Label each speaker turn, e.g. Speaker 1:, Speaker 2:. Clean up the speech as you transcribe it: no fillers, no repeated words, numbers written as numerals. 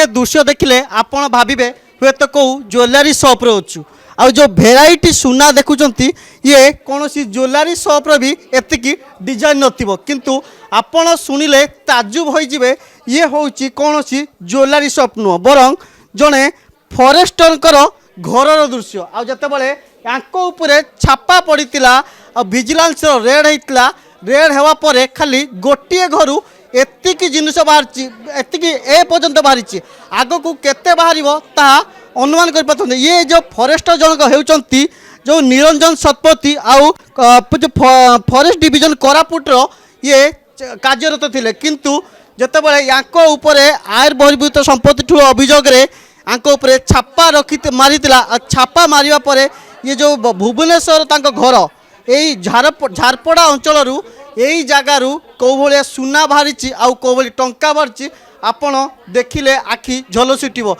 Speaker 1: दृश्य देखिले आपण भाविबे हुए तो कौ ज्वेलरी शॉप रे अच्छु आ जो भेराइटी सुना देखुंत ये कौन सी ज्वेलरी शॉप रे भी एतिकी डिजाइन नथिबो किंतु आपण शुणिले ताजुब होइजिबे ये होउची कौन सी ज्वेलरी शॉप नुह बरं जड़े फॉरेस्टर घरर दृश्य आ जते बळे यांको उपरे छापा पड़ीतिला आ विजिलेंस रेड होइतिला रेड हेवा परे खाली गोटिए घरु एतिकी जिनिस बाहर एतिकी ए पर्यंत बाहरी आग को केते बाहरिबो ता अनुमान कर पाते ये जो फॉरेस्टर जनक होउचंती जो निरंजन शतपथी आउ जो फॉरेस्ट डिविजन कोरापुटर ये कार्यरत थिले किंतु जते बळे यांको उपरे आयर बहिर्भूत संपत्ति ठु अभियोग रे यांको उपरे छापा रखी मारितिला छापा मारिबा परे ये जो भुवनेश्वर तांको घर यही झारपड़ा अंचल यही जगार कौ भाया सुना बाहरी आउ कौ भाई टंका बाहरी आपण देखिले आखि झलसी उठिबो